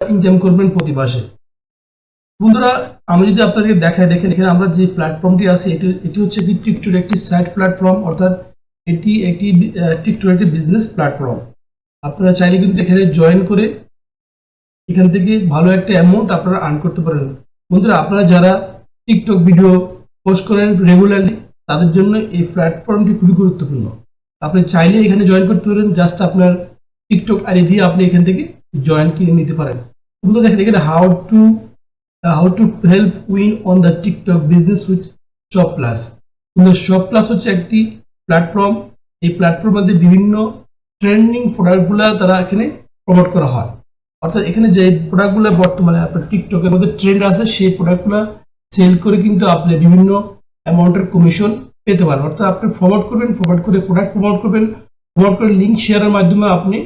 Income করবেন প্রতি মাসে। বন্ধুরা আমি যদি আপনাদেরকে দেখাই, দেখেন এখানে আমরা যে প্ল্যাটফর্মটি আছে এটি হচ্ছে কি টিকটক একটি সাইট প্ল্যাটফর্ম, অর্থাৎ এটি একটি টিকটক একটি বিজনেস প্ল্যাটফর্ম। আপনারা চাইলে কিন্তু এখানে জয়েন করে এখান থেকে ভালো একটা অ্যামাউন্ট আপনারা আর্ন করতে পারেন। বন্ধুরা আপনারা যারা টিকটক ভিডিও পোস্ট করেন রেগুলারলি, তাদের জন্য এই প্ল্যাটফর্মটি খুবই গুরুত্বপূর্ণ। আপনি চাইলে এখানে জয়েন করতে পারেন, জাস্ট আপনার টিকটক আইডি দিয়ে আপনি এখান থেকে জয়েন করে নিতে পারেন। বন্ধুরা দেখেন এখানে how to help win on the TikTok business with shop plus. কিন্তু শপ প্লাস হচ্ছে একটি প্ল্যাটফর্ম। এই প্ল্যাটফর্মের মধ্যে বিভিন্ন ট্রেন্ডিং প্রোডাক্টগুলো তারা এখানে প্রমোট করা হয়। অর্থাৎ এখানে যে প্রোডাক্টগুলো বর্তমানে আপনার টিকটকের মধ্যে ট্রেন্ড আছে, সেই প্রোডাক্টগুলো সেল করে কিন্তু আপনি বিভিন্ন অ্যামাউন্টের কমিশন পেতে পারেন। অর্থাৎ আপনি প্রমোট করবেন, প্রমোট করে প্রোডাক্ট প্রমোট করবেন, প্রমোট করে লিঙ্ক শেয়ারের মাধ্যমে আপনি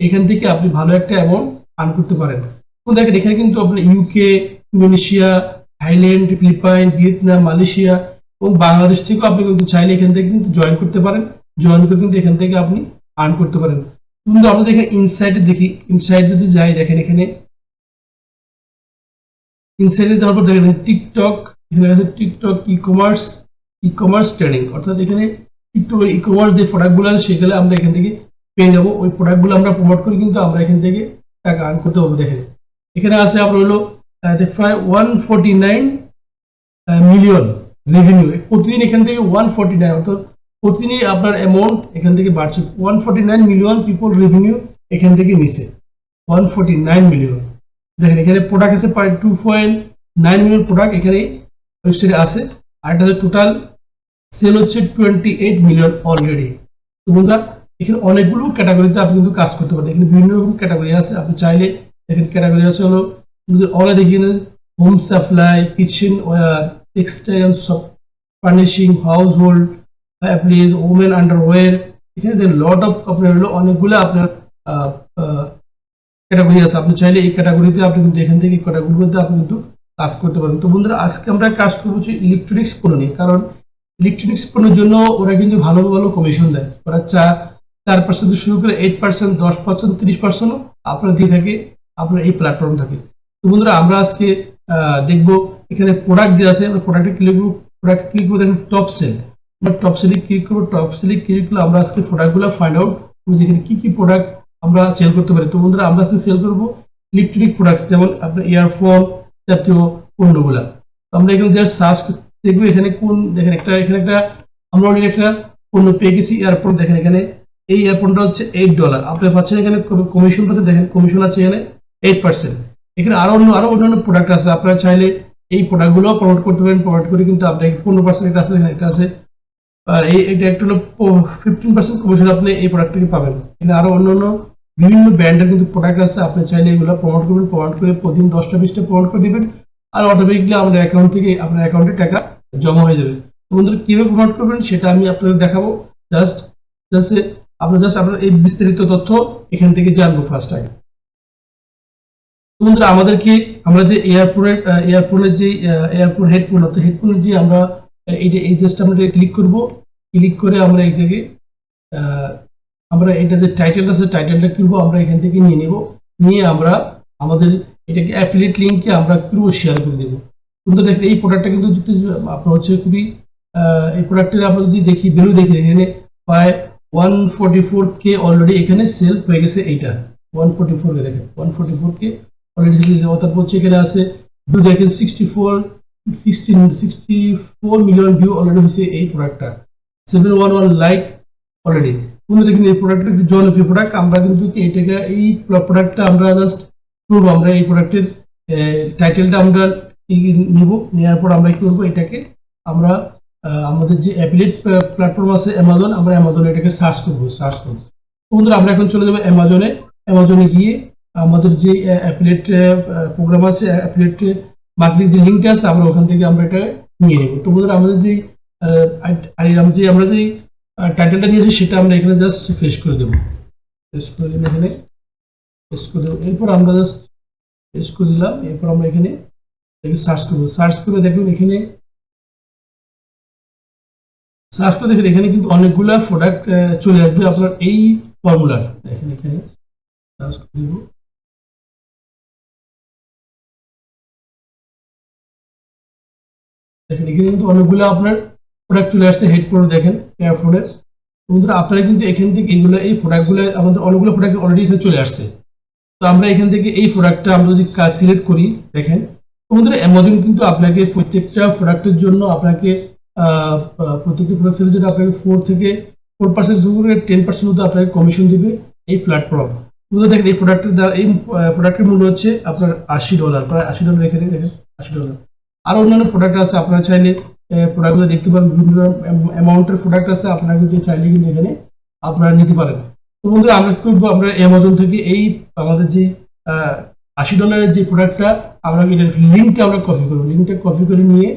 এখান থেকে আপনি ভালো একটা অ্যামাউন্ট আর্ন করতে পারেন। তো দেখেন এখানে কিন্তু আপনি UK, Indonesia, Thailand, Philippines, Vietnam, Malaysia এবং বাংলাদেশ থেকেও আপনি কিন্তু চাইলে এখান থেকে কিন্তু জয়েন করতে পারেন। জয়েন করে কিন্তু এখান থেকে আপনি আর্ন করতে পারেন। কিন্তু আমরা দেখেন ইনসাইটে দেখি, ইনসাইট যদি যাই দেখেন এখানে ইনসাইটে যাওয়ার পর দেখেন টিকটক, এখানে আছে টিকটক ই কমার্স ট্রেনিং। অর্থাৎ এখানে টিকটক ই কমার্স যে প্রোডাক্টগুলো আছে সেগুলো আমরা এখান থেকে পেয়ে যাবো। ওই প্রোডাক্টগুলো আমরা প্রমোট করি কিন্তু আমরা এখান থেকে টাকা আর্ন করতে পারবো। দেখেন এখানে আছে আপনার হলো প্রায় 149 মিলিয়ন রেভিনিউ প্রতিদিন এখান থেকে 149, অর্থাৎ প্রতিদিনই আপনার অ্যামাউন্ট এখান থেকে বাড়ছে। 149 মিলিয়ন পিপল রেভিনিউ এখান থেকে নিছে 149 মিলিয়ন। দেখেন এখানে প্রোডাক্ট আছে প্রায় 2.9 মিলিয়ন প্রোডাক্ট এখানে ওয়েবসাইটে আছে। আর এটা টোটাল সেল হচ্ছে 28 মিলিয়ন অলরেডি। তো বন্ধুরা এখানে অনেকগুলো ক্যাটাগরিতে আপনি কিন্তু কাজ করতে পারেন। এখানে বিভিন্ন রকম ক্যাটাগরি আছে, আপনি চাইলে এখানে ক্যাটাগরি আছে হলো অলরেডি এখানে home supply, kitchen ware, textile, furnishing, house hold appliance, women underwear. এখানে লট অফ আপনার হলো অনেকগুলো আপনার ক্যাটাগরি আছে। আপনি চাইলে এই ক্যাটাগরিতে আপনি কিন্তু এখান থেকে ক্যাটাগরির মধ্যে আপনি কিন্তু কাজ করতে পারেন। তো বন্ধুরা আজকে আমরা কাজ করবো হচ্ছে ইলেকট্রনিক্স পণ্য নিয়ে, কারণ ইলেকট্রনিক্স পণ্যের জন্য ওরা কিন্তু ভালো ভালো কমিশন দেয়। ওরা 4% শুরু করে 8%, 10%, 30% আপনার দিয়ে থাকে আপনার এই প্ল্যাটফর্ম থাকে। তো বন্ধুরা আমরা আজকে দেখবো এখানে প্রোডাক্ট যে আছে, আমরা প্রোডাক্টে ক্লিক করবো, প্রোডাক্ট ক্লিক করে দেখেন টপ সেল। আমরা টপ সেলে ক্লিক করবো, টপ সেলে ক্লিক করলে আমরা আজকে প্রোডাক্টগুলো ফাইন্ড আউট যেখানে কি কি প্রোডাক্ট আমরা সেল করতে পারি। তো বন্ধুরা আমরা আজকে সেল করবো ইলেকট্রনিক প্রোডাক্ট, যেমন আপনার ইয়ারফোন জাতীয় পণ্যগুলা। আমরা এখানে জাস্ট সার্চ দেখবো এখানে কোন, দেখেন এখানে একটা আমরা অলরেডি একটা পণ্য পেয়ে গেছি ইয়ারফোন। দেখেন এখানে এই ইয়ারফোনটা হচ্ছে $8 আপনি পাচ্ছেন। এখানে কমিশন পাচ্ছেন, দেখেন কমিশন আছে এখানে 8%। এখানে আরো অন্যান্য প্রোডাক্ট আছে, আপনারা চাইলে এই প্রোডাক্টগুলো প্রমোট করতে পারেন। প্রমোট করে কিন্তু আপনার 15% এটা আছে, এটা আছে এটা একটা হলো 15% কমিশন আপনি এই প্রোডাক্ট থেকে পাবেন। এখানে আরো অন্যান্য বিভিন্ন ব্র্যান্ডের কিন্তু প্রোডাক্ট আছে, আপনি চাইলে এগুলো প্রমোট করবেন। প্রমোট করে প্রতিদিন 10টা 20টা প্রমোট করে দিবেন, আর অটোমেটিকলি আমাদের অ্যাকাউন্ট থেকে আপনার অ্যাকাউন্টে টাকা জমা হয়ে যাবে। তো বন্ধুরা কিভাবে প্রমোট করবেন সেটা আমি আপনাদের দেখাবো। জাস্ট জাস্ট আপনার এই বিস্তারিত তথ্য এখান থেকে জানবো ফার্স্ট আগে। বন্ধুরা আমাদেরকে আমরা যে এয়ারফোনের যে এয়ারফোন হেডফোন, অর্থাৎ হেডফোনের যে আমরা এই জাস্ট আমরা ক্লিক করব। ক্লিক করে আমরা এটাকে আমরা এটা যে টাইটেলটা আছে টাইটেলটা করবো আমরা এখান থেকে নিয়ে নেব। নিয়ে আমরা আমাদের এটাকে অ্যাফিলিয়েট লিঙ্কে আমরা করবো শেয়ার করে দেবো। কিন্তু দেখেন এই প্রোডাক্টটা কিন্তু আপনার হচ্ছে খুবই এই প্রোডাক্টের আমরা যদি দেখি ভ্যালু দেখি এখানে প্রায় 144K অলরেডি এখানে সেল হয়ে গেছে। এইটা 144K দেখেন 144K অলরেডি সেল হয়েছে। তারপর হচ্ছে এখানে আছে দেখেন 64 মিলিয়ন ভিউ অলরেডি হয়েছে এই প্রোডাক্টটা। 711 লাইক অলরেডি। বন্ধুরা কিন্তু এই প্রোডাক্টটা একটি জনপ্রিয় প্রোডাক্ট। আমরা কিন্তু এইটাকে এই প্রোডাক্টটা আমরা জাস্ট করবো, আমরা এই প্রোডাক্টের টাইটেলটা আমরা নিব। নেওয়ার পর আমরা কি করবো, এটাকে আমরা আমাদের যে অ্যাফিলিয়েট প্ল্যাটফর্ম আছে অ্যামাজন, আমরা অ্যামাজনে এটাকে সার্চ করবো। বন্ধুরা আমরা এখন চলে যাবো অ্যামাজনে গিয়ে আমাদের যে অ্যাফিলিয়েট প্রোগ্রাম আছে, অ্যাফিলিয়েট মার্কেটিং যে লিঙ্কটা আছে আমরা ওখান থেকে আমরা এটা নিয়ে নেব। তো বন্ধুরা আমাদের যে আমরা যে টাইটেলটা নিয়েছি সেটা আমরা এখানে জাস্ট পেস্ট করে দেবো। পেস্ট করে দিলাম, এখানে পেস্ট করে দেবো। এরপর আমরা জাস্ট পেস্ট করে দিলাম। এরপর আমরা এখানে সার্চ করবো। সার্চ করে দেখুন এখানে সার্চ করে দেখেন এখানে কিন্তু অনেকগুলা প্রোডাক্ট চলে আসবে আপনার এই ফর্মুলার। দেখেন এখানে সার্চ করে দেবো। দেখেন এখানে কিন্তু অনেকগুলো আপনার প্রোডাক্ট চলে আসছে হেডফোন দেখেন ইয়ারফোনের। বন্ধুরা আপনারা কিন্তু এখান থেকে এইগুলো এই প্রোডাক্টগুলো আমাদের অনেকগুলো প্রোডাক্ট অলরেডি এখানে চলে আসছে। তো আমরা এখান থেকে এই প্রোডাক্টটা আমরা যদি সিলেক্ট করি দেখেন, তো বন্ধুরা অ্যামাজন কিন্তু আপনাকে প্রত্যেকটা প্রোডাক্টের জন্য আপনাকে প্রত্যেকটা প্রোডাক্ট সেলের জন্য আপনাকে 4% করে 10% মতো আপনাকে কমিশন দিবে এই প্ল্যাটফর্ম। বন্ধুরা দেখেন এই প্রোডাক্টের মূল্য হচ্ছে আপনার $80, প্রায় $80 এখানে দেখেন $80। আর অন্যান্য প্রোডাক্ট আছে, আপনারা চাইলে প্রোডাক্টগুলো দেখতে পারেন, বিভিন্ন অ্যামাউন্টের প্রোডাক্ট আছে, আপনারা কিন্তু চাইলে কিন্তু এখানে আপনারা নিতে পারেন। তো বন্ধুরা আমরা কি করবো, আমরা অ্যামাজন থেকে এই আমাদের যে $80 যে প্রোডাক্টটা আমরা লিঙ্কটা আমরা কপি করবো, লিঙ্কটা কপি করে নিয়ে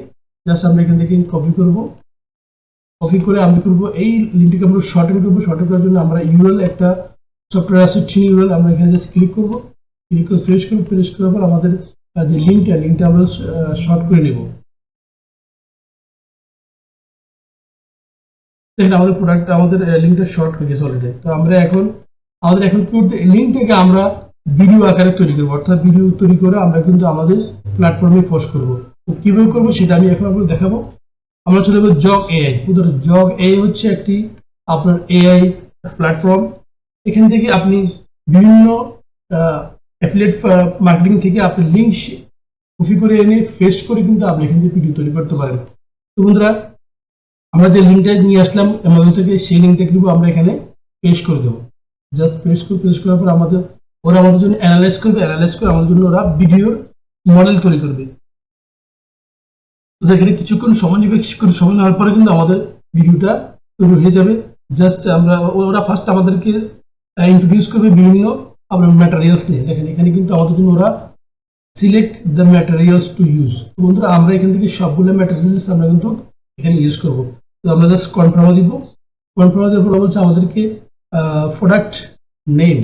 জাস্ট আমরা এখান থেকে কপি করব। কপি করে আমরা করবো এই লিঙ্কটাকে আমরা শর্টেন করবো। শর্টেন করার জন্য আমরা ইউআরএল একটা সফটওয়্যার আছে থ্রি ইউআরএল, আমরা এখানে জাস্ট ক্লিক করবো। ক্লিক করে ফ্রেশ করার পর আমাদের যে লিঙ্কটা আমরা শর্ট করে নেব। দেখেন আমাদের প্রোডাক্ট আমাদের লিঙ্কটা শর্ট হয়ে গেছে অলরেডি। তো আমরা এখন কি করতে, লিঙ্কটাকে আমরা ভিডিও আকারে তৈরি করবো, অর্থাৎ ভিডিও তৈরি করে আমরা কিন্তু আমাদের প্ল্যাটফর্মে পোস্ট করবো। তো কিভাবে করবো সেটা আমি এখন আপনাদের দেখাবো। আমরা চলে যাবো জগ এআই। জগ এআই হচ্ছে একটি আপনার এআই প্ল্যাটফর্ম। এখান থেকে আপনি বিভিন্ন অ্যাফিলিয়েট মার্কেটিং থেকে আপনি লিঙ্ক কপি করে এনে পেস্ট করে কিন্তু আপনি এখান থেকে ভিডিও তৈরি করতে পারেন। তো বন্ধুরা আমরা যে লিঙ্কটা নিয়ে আসলাম অ্যামাজন থেকে, সেই লিঙ্কটা কিন্তু আমরা এখানে পেস্ট করে দেবো। জাস্ট পেস্ট করার পর ওরা আমাদের জন্য অ্যানালাইজ করে আমাদের জন্য ওরা ভিডিওর মডেল তৈরি করবে। এখানে কিছুক্ষণ সময় নেবে, কিছুক্ষণ সময় নেওয়ার পরে কিন্তু আমাদের ভিডিওটা তৈরি হয়ে যাবে। জাস্ট ওরা ফার্স্ট আমাদেরকে ইন্ট্রোডিউস করবে বিভিন্ন আপনার ম্যাটেরিয়ালস নিয়ে। দেখেন এখানে কিন্তু আমাদের জন্য ওরা select the materials to use. তো বন্ধুরা আমরা এখান থেকে সবগুলো ম্যাটেরিয়ালস আমরা কিন্তু এখানে ইউজ করবো। তো আমরা জাস্ট কনফার্ম দিব। কনফার্ম দেওয়ার পর বলছে আমাদেরকে প্রোডাক্ট নেম,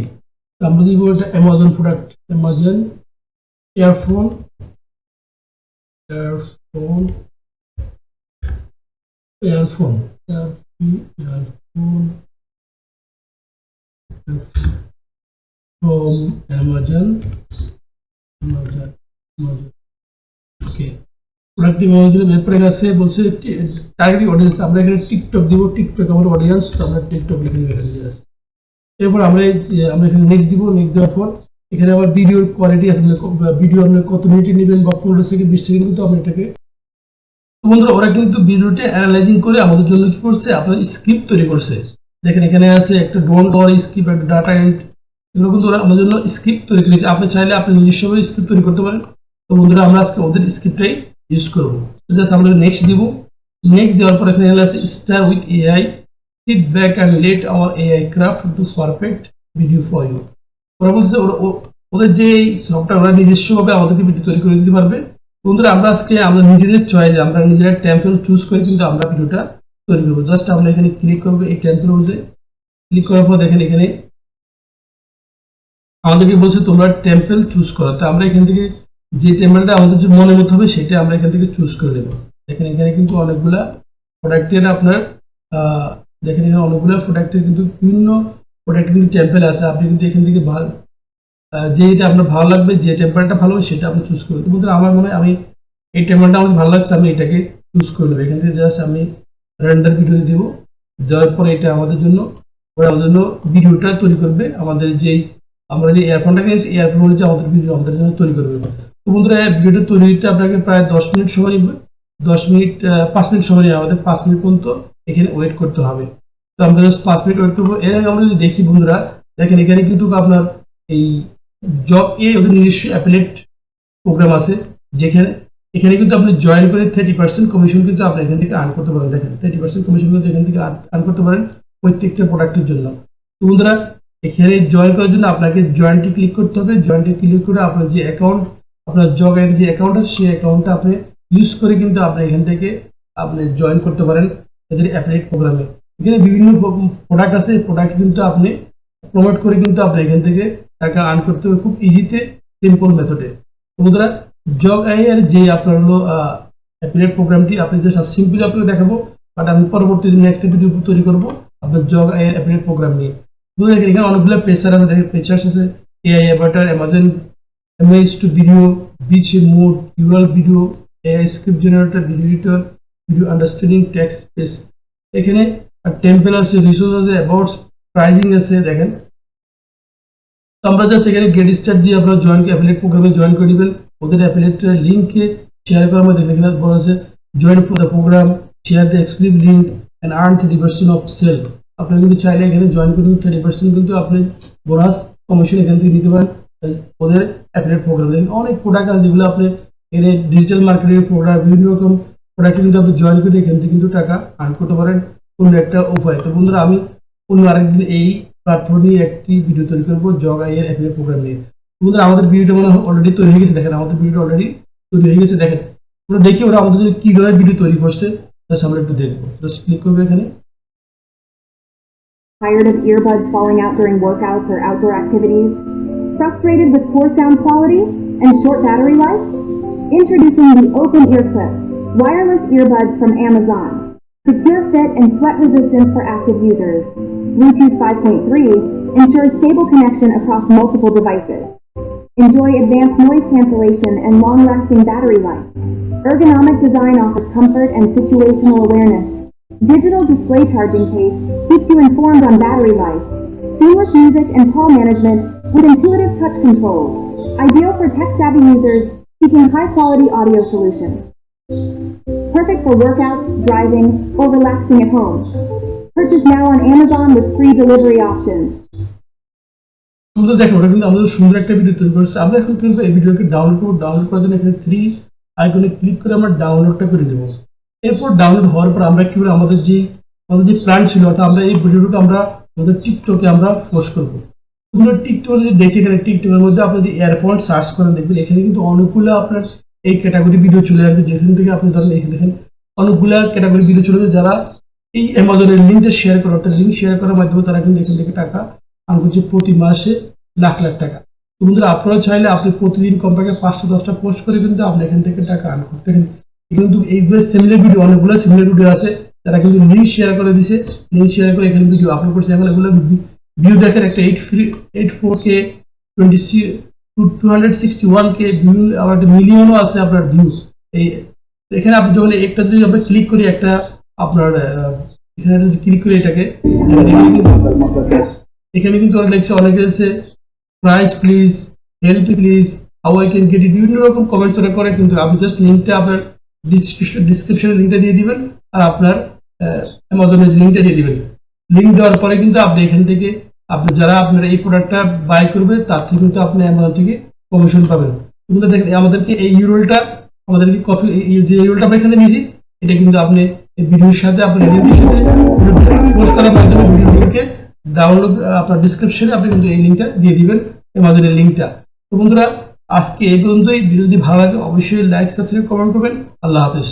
আমরা দিব এটা Amazon product, Amazon earphone from Amazon. Okay, product ব্যাপারে আছে বলছে টার্গেট অডিয়েন্স, আমরা এখানে টিকটক দিব। টিকটক আমার অডিয়েন্স, তো আমরা টিকটক লিখে দেবো। এরপর আমরা এখানে নেক্সট দিব। নেক্সট দেওয়ার পর এখানে আবার ভিডিওর কোয়ালিটি আছে, ভিডিও আপনি কত মিনিটে নেবেন বা 15 সেকেন্ড 20 সেকেন্ড কিন্তু আপনি এটাকে। বন্ধুরা ওরা কিন্তু ভিডিওটা অ্যানালাইজিং করে আমাদের জন্য কি করছে, আপনার স্ক্রিপ্ট তৈরি করছে। দেখেন এখানে আছে একটা ডোন্ট ওয়ারি স্ক্রিপ্ট, একটা ডাটা এন্ড, এগুলো কিন্তু ওরা আমাদের জন্য স্ক্রিপ্ট তৈরি করেছে। আপনি চাইলে আপনি নিজস্বভাবে স্ক্রিপ্ট তৈরি করতে পারেন। তো বন্ধুরা আমরা আজকে ওদের স্ক্রিপ্টটাই ইউজ করবো। জাস্ট আমরা নেক্সট দিব। নেক্সট দেওয়ার পর এখানে আছে star with AI, sit back and let our AI craft to perfect video for you. ওরা বলছে ওদের যে সফটওয়্যার ওরা নিজস্বভাবে আমাদেরকে ভিডিও তৈরি করে দিতে পারবে। বন্ধুরা আমরা আজকে আমরা নিজেদের চয়েসে আমরা নিজেরা টেম্পল চুজ করে কিন্তু আমরা ভিডিওটা তৈরি করবো। জাস্ট আমরা এখানে ক্লিক করবো, এই টেম্পল অনুযায়ী ক্লিক করার পর দেখেন এখানে আমাদেরকে বলছে তোমরা টেম্পল চুজ করো। তো আমরা এখান থেকে যে টেম্পলটা আমাদের যে মনে মতো হবে সেটা আমরা এখান থেকে চুজ করে নেব। দেখেন এখানে কিন্তু অনেকগুলা প্রোডাক্টের আপনার দেখেন এখানে অনেকগুলো প্রোডাক্টের কিন্তু বিভিন্ন প্রোডাক্টের কিন্তু টেম্পল আছে। আপনি কিন্তু এখান থেকে যেটা আপনার ভালো লাগবে, যে টেম্পলটা ভালো হবে সেটা আপনি চুজ করবেন। বলতে আমার মনে হয় আমি এই টেম্পলটা আমার ভালো লাগছে, আমি এটাকে চুজ করে নেবো। এখান থেকে জাস্ট আমি রেন্ডার ভিডিও দেবো। দেওয়ার পরে এটা আমাদের জন্য ভিডিওটা তৈরি করবে। আমাদের যেই আমরা যে এয়ারফোনটা নিয়েছি এয়ারফোন অনুযায়ী আমাদের ভিডিও আমাদের জন্য তৈরি করবে। তো বন্ধুরা ভিডিও তৈরিটা আপনাকে প্রায় 10 মিনিট সময় নেবে। 5 মিনিট সময় নিয়ে আমাদের 5 মিনিট পর্যন্ত এখানে ওয়েট করতে হবে। তো আমরা জাস্ট 5 মিনিট ওয়েট করবো। এর আগে আমরা যদি দেখি বন্ধুরা দেখেন এখানে কিন্তু আপনার এই জব ওদের নিজস্ব অ্যাফিলিয়েট প্রোগ্রাম আছে, যেখানে এখানে কিন্তু আপনি জয়েন করে 30% কমিশন কিন্তু আপনি এখান থেকে আর্ন করতে পারেন। দেখেন 30% কমিশন কিন্তু এখান থেকে আর্ন করতে পারেন প্রত্যেকটা প্রোডাক্টের জন্য। তো বন্ধুরা এখানে জয়েন করার জন্য আপনাকে জয়েন্টে ক্লিক করতে হবে। জয়েন্টে ক্লিক করে আপনার যে অ্যাকাউন্ট, আপনার জবের যে অ্যাকাউন্ট আছে সেই অ্যাকাউন্টটা আপনি ইউজ করে কিন্তু আপনি এখান থেকে আপনি জয়েন করতে পারেন এদের অ্যাফিলিয়েট প্রোগ্রামে। এখানে বিভিন্ন প্রোডাক্ট আছে, প্রোডাক্ট কিন্তু আপনি প্রমোট করে কিন্তু আপনি এখান থেকে টাকা আর্ন করতে হবে খুব ইজিতে, সিম্পল মেথডে। বন্ধুরা জব এআই এর যে আপনার হলো অ্যাফিলিয়েট প্রোগ্রামটি আপনি জাস্ট সিম্পলি আপনাকে দেখাবো, বাট আমি পরবর্তী নেক্সট ভিডিও তৈরি করবো আপনার জব এআই এর অ্যাফিলিয়েট প্রোগ্রাম নিয়ে। দেখেন এখানে অনেকগুলো পেসার আছে। দেখেন পেসার আছে AI Avatar, Amazon image to video, beach mode, Ural video, AI script generator, video editor, video understanding, text space, এখানে টেম্পল আছে, রিসোর্স আছে, অ্যাবাউটস, প্রাইজিং আছে। দেখেন তো আমরা জাস্ট এখানে গেট স্টার্ট দিয়ে আপনারা অ্যাফিলিয়েট প্রোগ্রামে জয়েন করে নেবেন। ওদের অ্যাফিলিয়েটের লিঙ্কে শেয়ার করার মধ্যে এখানে বলা আছে join for the program, share the exclusive link and earn 30% of sale. আপনারা কিন্তু চাইলে এখানে জয়েন করে 30% কিন্তু আপনি বোনাস কমিশন এখান থেকে নিতে পারেন ওদের অ্যাফিলিয়েট প্রোগ্রাম। অনেক প্রোডাক্ট আছে যেগুলো আপনি এখানে ডিজিটাল মার্কেটিং প্রোডাক্ট, বিভিন্ন রকম প্রোডাক্ট কিন্তু আপনি জয়েন করে এখান থেকে কিন্তু টাকা আর্ন করতে পারেন অন্য একটা উপায়। তো বন্ধুরা আমি অন্য আরেকদিন এই প্ল্যাটফর্ম নিয়ে একটি ভিডিও তৈরি করবো জগ আই এর অ্যাফিলিয়েট প্রোগ্রাম নিয়ে। বন্ধুরা আমাদের ভিডিওটা মানে অলরেডি তৈরি হয়ে গেছে। দেখেন আমাদের ভিডিওটা অলরেডি তৈরি হয়ে গেছে। দেখেন আমরা দেখি ওরা আমাদের জন্য কি ধরনের ভিডিও তৈরি করছে, জাস্ট আমরা একটু দেখবো। জাস্ট ক্লিক করবো এখানে। Tired of earbuds falling out during workouts or outdoor activities? Frustrated with poor sound quality and short battery life? Introducing the Open Ear Clip, wireless earbuds from Amazon. Secure fit and sweat resistance for active users. Bluetooth 5.3 ensures stable connection across multiple devices. Enjoy advanced noise cancellation and long-lasting battery life. Ergonomic design offers comfort and situational awareness. Digital display charging case keeps you informed on battery life. Seamless music and call management with intuitive touch controls. Ideal for tech-savvy users seeking high-quality audio solutions. Perfect for workouts, driving, or relaxing at home. Purchase now on Amazon with free delivery options. সুন্দর দেখো ওরা কিন্তু আমাদের সুন্দর একটা video তৈরি করছে। আমরা এখন কিন্তু এই ভিডিওকে ডাউনলোড করবো। ডাউনলোড করার জন্য এখানে 3 আইকনে ক্লিক করে আমরা ডাউনলোডটা করে নেব। এরপর ডাউনলোড হওয়ার পর আমরা কি করে আমাদের যে প্ল্যান ছিল অর্থাৎ আমরা এই ভিডিওটাকে আমরা আমাদের টিকটকে আমরা পোস্ট করবো। তোমরা টিকটক যদি দেখে এখানে টিকটকের মধ্যে আপনি যদি এয়ারফোন সার্চ করেন দেখবেন এখানে কিন্তু অনেকগুলো আপনার এই ক্যাটাগরি ভিডিও চলে আসবে, যেখান থেকে আপনি ধরেন এখানে দেখেন অনেকগুলো ক্যাটাগরি ভিডিও চলে আসবে। যারা এই অ্যামাজনের লিঙ্কটা শেয়ার করে অর্থাৎ লিঙ্ক শেয়ার করার মাধ্যমে তারা কিন্তু এখান থেকে টাকা আর্ন করছে প্রতি মাসে লাখ লাখ টাকা। তো বন্ধুরা আপনারা চাইলে আপনি প্রতিদিন কমপক্ষে 5টা 10টা পোস্ট করে কিন্তু আপনি এখান থেকে টাকা আর্ন করতে পারেন। কিন্তু এইগুলো সিমিলার ভিডিও অনেকগুলো সিমিলার ভিডিও আছে যারা কিন্তু লিঙ্ক শেয়ার করে দিছে, লিঙ্ক শেয়ার করে এখানে ভিডিও আপলোড করছে। এখন এগুলো ভিউ দেখেন একটা 84K 261K ভিউ, আবার একটা মিলিয়নও আছে আপনার ভিউ। এই এখানে আপনি যখন একটা যদি আমরা ক্লিক করি একটা আপনার এখানে যদি ক্লিক করি এটাকে এখানে কিন্তু অনেক লেগেছে, অনেকে আছে price please, help please, how I can get it, বিভিন্ন রকম কমেন্টস ওরা করে। কিন্তু আপনি জাস্ট লিঙ্কটা আপনার ডিসক্রিপশনে লিঙ্কটা দিয়ে দিবেন আর আপনার অ্যামাজনের লিঙ্কটা দিয়ে দিবেন। লিঙ্ক দেওয়ার পরে কিন্তু আপনি এখান থেকে আপনি যারা আপনার এই প্রোডাক্টটা বাই করবে তার থেকে কিন্তু আপনি অ্যামাজন থেকে কমিশন পাবেন। কিন্তু দেখেন আমাদেরকে এই ইউরোলটা আমাদেরকে কপি, যে ইউরোলটা আমরা এখানে নিয়েছি এটা কিন্তু আপনি এই ভিডিওর সাথে আপনার লিঙ্কের সাথে পোস্ট করার মাধ্যমে ভিডিও লিঙ্কে ডাউনলোড আপনার ডিসক্রিপশনে আপনি কিন্তু এই লিঙ্কটা দিয়ে দিবেন অ্যামাজনের লিঙ্কটা। তো বন্ধুরা আজকে এই পর্যন্তই। ভিডিও যদি ভালো লাগে অবশ্যই লাইক, সাবস্ক্রাইব, কমেন্ট করবেন। আল্লাহ হাফেজ।